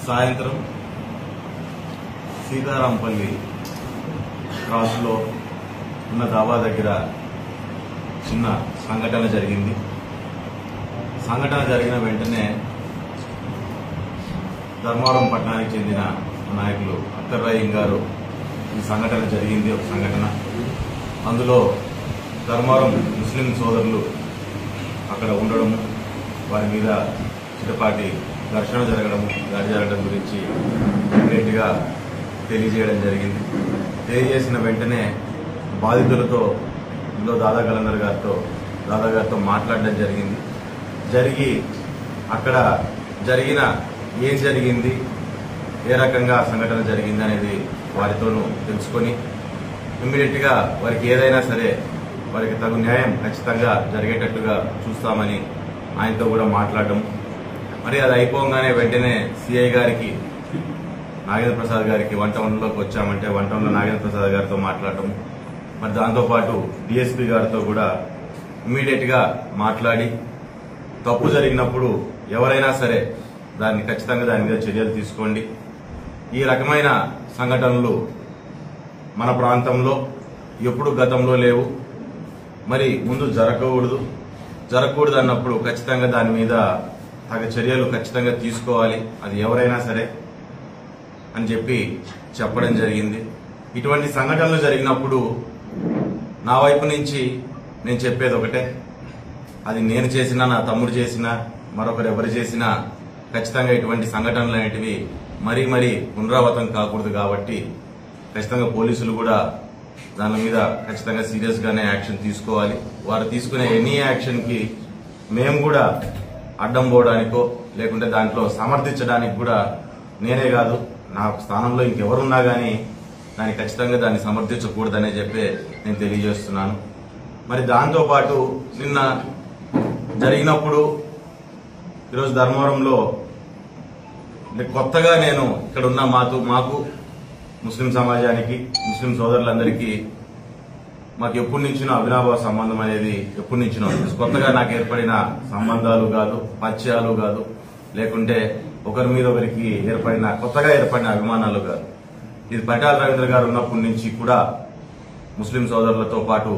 సాయంత్రం సీతారాంపల్లి క్రాస్ లో ఉన్న దాబా దగ్గర చిన్న సంఘటన జరిగింది. సంఘటన జరిగిన వెంటనే ధర్మవరం పట్టణానికి చెందిన నాయకులు అఖ్తర్ రహీం గారు ఈ సంఘటన జరిగింది ఒక సంఘటన, అందులో ధర్మవరం ముస్లిం సోదరులు అక్కడ ఉండడము, వారి మీద చిటపాటి ఘర్షణ జరగడము, దాడి జరగడం గురించి ఇమ్మీడియట్గా తెలియజేయడం జరిగింది. తెలియజేసిన వెంటనే బాధితులతో ఇందులో దాదా కలందర్ గారితో మాట్లాడడం జరిగింది. జరిగి అక్కడ ఏం జరిగింది, ఏ రకంగా సంఘటన జరిగింది అనేది వారితోనూ తెలుసుకొని ఇమ్మీడియట్గా వారికి ఏదైనా సరే వారికి తగు న్యాయం ఖచ్చితంగా జరిగేటట్టుగా చూస్తామని ఆయనతో కూడా మాట్లాడడం. మరి అది అయిపోగానే వెంటనే సిఐ గారికి నాగేంద్ర ప్రసాద్ గారికి 1 వచ్చామంటే 1 నాగేంద్ర ప్రసాద్ గారితో మాట్లాడటం, మరి దాంతోపాటు డిఎస్పీ గారితో కూడా ఇమ్మీడియట్గా మాట్లాడి తప్పు జరిగినప్పుడు ఎవరైనా సరే ఖచ్చితంగా దాని మీద చర్యలు తీసుకోండి. ఈ రకమైన సంఘటనలు మన ప్రాంతంలో ఎప్పుడు గతంలో లేవు, మరి ముందు జరగకూడదు అన్నప్పుడు ఖచ్చితంగా దాని మీద తగు చర్యలు ఖచ్చితంగా తీసుకోవాలి, అది ఎవరైనా సరే అని చెప్పడం జరిగింది. ఇటువంటి సంఘటనలు జరిగినప్పుడు నా వైపు నుంచి నేను చెప్పేది ఒకటే, అది నేను చేసినా నా తమ్ముడు చేసినా మరొకరు ఎవరు చేసినా ఖచ్చితంగా ఇటువంటి సంఘటనలు అనేటివి మరీ పునరావృతం కాకూడదు. కాబట్టి ఖచ్చితంగా పోలీసులు కూడా దాని మీద ఖచ్చితంగా సీరియస్ గానే యాక్షన్ తీసుకోవాలి. వారు తీసుకునే ఎనీ యాక్షన్ కి మేము కూడా అడ్డం పోవడానికో లేకుంటే దాంట్లో సమర్థించడానికి కూడా నేనే కాదు, నా స్థానంలో ఇంకెవరున్నా గానీ ఖచ్చితంగా దాన్ని సమర్థించకూడదనే నేను తెలియజేస్తున్నాను. మరి దాంతో పాటు నిన్న జరిగినప్పుడు ఈరోజు ధర్మవరంలో కొత్తగా నేను ఇక్కడ ఉన్న మాకు ముస్లిం సమాజానికి ముస్లిం సోదరులందరికీ మాకు ఎప్పటి నుంచినో అవినాభావ సంబంధం అనేది ఎప్పటి నుంచినో కొత్తగా నాకు ఏర్పడిన సంబంధాలు కాదు, పరిచయాలు కాదు, లేకుంటే ఒకరి మీద ఒకరికి కొత్తగా ఏర్పడిన అభిమానాలు కాదు. ఇది పరిటాల రవీంద్ర గారు ఉన్నప్పటి నుంచి కూడా ముస్లిం సోదరులతో పాటు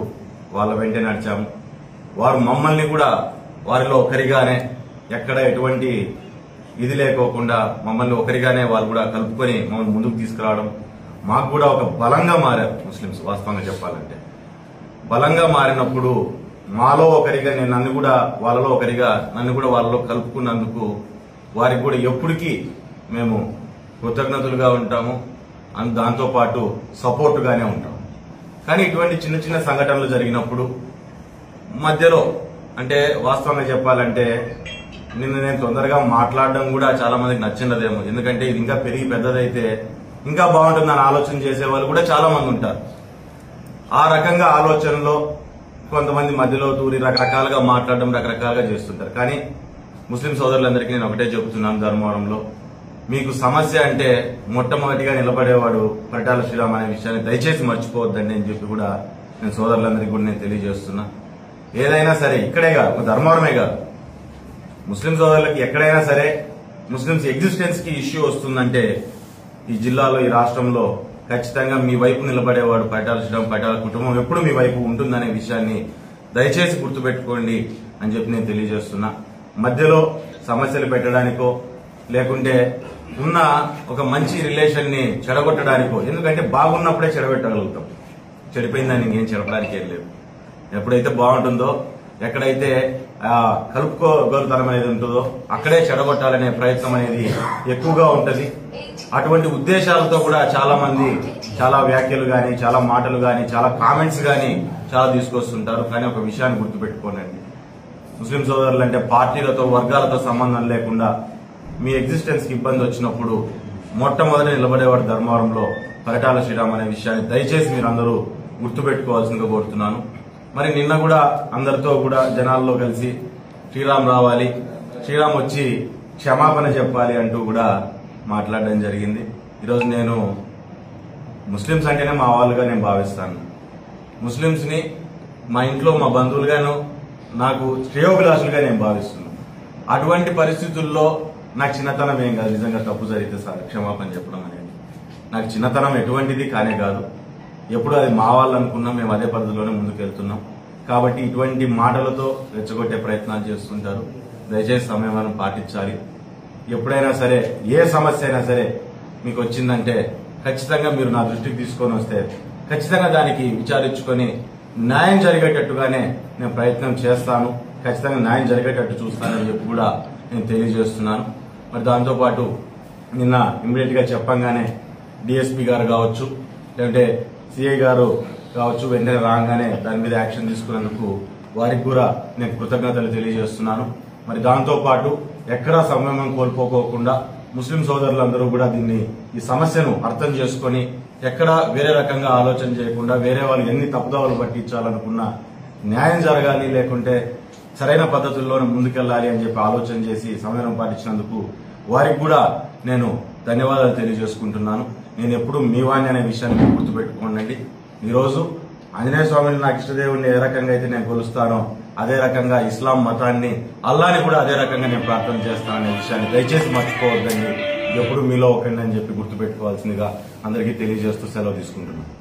వాళ్ళ వెంటే నడిచాము. వారు మమ్మల్ని కూడా వారిలో ఒకరిగానే ఎక్కడ ఎటువంటి ఇది లేకోకుండా మమ్మల్ని ఒకరిగానే వాళ్ళు కూడా కలుపుకొని మమ్మల్ని ముందుకు తీసుకురావడం, మాకు కూడా ఒక బలంగా మారారు ముస్లింస్. వాస్తవంగా చెప్పాలంటే బలంగా మారినప్పుడు మాలో ఒకరిగా నన్ను కూడా వాళ్ళలో ఒకరిగా నన్ను కూడా వాళ్ళలో కలుపుకున్నందుకు వారికి కూడా ఎప్పటికీ మేము కృతజ్ఞతలుగా ఉంటాము, దాంతో పాటు సపోర్టుగానే ఉంటాం. కానీ ఇటువంటి చిన్న సంఘటనలు జరిగినప్పుడు మధ్యలో అంటే వాస్తవంగా చెప్పాలంటే నిన్న నేను తొందరగా మాట్లాడడం కూడా చాలా మందికి నచ్చినదేమో, ఎందుకంటే ఇది ఇంకా పెరిగి పెద్దదైతే ఇంకా బాగుంటుందని ఆలోచన చేసే వాళ్ళు కూడా చాలా మంది ఉంటారు. ఆ రకంగా ఆలోచనలో కొంతమంది మధ్యలో తూరి రకరకాలుగా మాట్లాడడం రకరకాలుగా చేస్తుంటారు. కానీ ముస్లిం సోదరులందరికీ నేను ఒకటే చెబుతున్నాను, ధర్మవరంలో మీకు సమస్య అంటే మొట్టమొదటిగా నిలబడేవాడు పరిటాల శ్రీరామ్ అనే విషయాన్ని దయచేసి మర్చిపోవద్దండి అని కూడా నేను సోదరులందరికీ కూడా నేను తెలియజేస్తున్నా. ఏదైనా సరే ఇక్కడే కాదు, ధర్మవరమే కాదు, ముస్లిం సోదరులకి ఎక్కడైనా సరే ముస్లింస్ ఎగ్జిస్టెన్స్ కి ఇష్యూ వస్తుందంటే ఈ జిల్లాలో ఈ రాష్ట్రంలో ఖచ్చితంగా మీ వైపు నిలబడేవాడు పరిటాల శ్రీరామ్, పరిటాల కుటుంబం ఎప్పుడు మీ వైపు ఉంటుందనే విషయాన్ని దయచేసి గుర్తుపెట్టుకోండి అని నేను తెలియజేస్తున్నా. మధ్యలో సమస్యలు పెట్టడానికో లేకుంటే ఉన్న ఒక మంచి రిలేషన్ ని చెడగొట్టడానికో, ఎందుకంటే బాగున్నప్పుడే చెడగొట్టగలుగుతాం, చెడిపోయిందని ఇంకేం చెడపడానికి ఏం లేదు. ఎప్పుడైతే బాగుంటుందో ఎక్కడైతే కలుపుకోగలుగుతనం అనేది ఉంటుందో అక్కడే చెడగొట్టాలనే ప్రయత్నం అనేది ఎక్కువగా ఉంటది. అటువంటి ఉద్దేశాలతో కూడా చాలా మంది చాలా వ్యాఖ్యలు గాని, చాలా మాటలు గాని, చాలా కామెంట్స్ గాని చాలా తీసుకొస్తుంటారు. కానీ ఒక విషయాన్ని గుర్తుపెట్టుకోనండి, ముస్లిం సోదరులు అంటే పార్టీలతో వర్గాలతో సంబంధం లేకుండా మీ ఎగ్జిస్టెన్స్ కి ఇబ్బంది వచ్చినప్పుడు మొట్టమొదటి నిలబడేవాడు ధర్మవరంలో పరిటాల శ్రీరామ్ అనే విషయాన్ని దయచేసి మీరందరూ గుర్తుపెట్టుకోవాల్సిందిగా కోరుతున్నాను. మరి నిన్న కూడా అందరితో కూడా జనాల్లో కలిసి శ్రీరామ్ రావాలి, శ్రీరామ్ వచ్చి క్షమాపణ చెప్పాలి అంటూ కూడా మాట్లాడడం జరిగింది. ఈరోజు నేను ముస్లింస్ అంటేనే మా వాళ్ళుగా నేను భావిస్తాను. ముస్లింస్ ని మా ఇంట్లో మా బంధువులుగాను నాకు శ్రేయోభిలాషులుగా నేను భావిస్తున్నాను. అటువంటి పరిస్థితుల్లో నాకు చిన్నతనం ఏం కాదు, నిజంగా తప్పు జరిగితే సార్ క్షమాపణ చెప్పడం అనేది నాకు చిన్నతనం ఎటువంటిది కానే కాదు. ఎప్పుడు అది మా వాళ్ళు అనుకున్నాం, మేము అదే పద్ధతిలోనే ముందుకు వెళ్తున్నాం. కాబట్టి ఇటువంటి మాటలతో రెచ్చగొట్టే ప్రయత్నాలు చేస్తుంటారు. దయచేసి సంయమనం పాటించాలి. ఎప్పుడైనా సరే ఏ సమస్య అయినా సరే మీకు వచ్చిందంటే ఖచ్చితంగా మీరు నా దృష్టికి తీసుకొని వస్తే ఖచ్చితంగా దానికి విచారించుకొని న్యాయం జరిగేటట్టుగానే నేను ప్రయత్నం చేస్తాను. ఖచ్చితంగా న్యాయం జరిగేటట్టు చూస్తానని చెప్పి కూడా నేను తెలియజేస్తున్నాను. మరి దాంతోపాటు నిన్న ఇమ్మీడియట్ గా చెప్పంగానే డిఎస్పీ గారు కావచ్చు, లేదంటే సిఐ గారు కావచ్చు, వెంటనే రాగానే దాని మీద యాక్షన్ తీసుకున్నందుకు వారికి కూడా నేను కృతజ్ఞతలు తెలియజేస్తున్నాను. మరి దాంతోపాటు ఎక్కడా సంయమనం కోల్పోకోకుండా ముస్లిం సోదరులందరూ కూడా ఈ సమస్యను అర్థం చేసుకుని ఎక్కడా వేరే రకంగా ఆలోచన చేయకుండా వేరే వాళ్ళు ఎన్ని తప్పుదోవలు పట్టించాలనుకున్నా న్యాయం జరగాలి, లేకుంటే సరైన పద్ధతుల్లోనే ముందుకెళ్లాలి అని చెప్పి ఆలోచన చేసి సంయమనం పాటించినందుకు వారికి కూడా నేను ధన్యవాదాలు తెలియజేసుకుంటున్నాను. నేను ఎప్పుడు మీ వాణ్ణి అనే విషయాన్ని గుర్తుపెట్టుకోండి. ఈరోజు ఆంజనేయ స్వామిని నాకు ఇష్టదేవుడిని ఏ రకంగా అయితే నేను కొలుస్తానో అదే రకంగా ఇస్లాం మతాన్ని, అల్లాని కూడా అదే రకంగా నేను ప్రార్థన చేస్తాననే విషయాన్ని దయచేసి మర్చిపోవద్దండి. ఎప్పుడు మీలో ఒకండి అని చెప్పి గుర్తుపెట్టుకోవాల్సిందిగా అందరికీ తెలియజేస్తూ సెలవు తీసుకుంటున్నాను.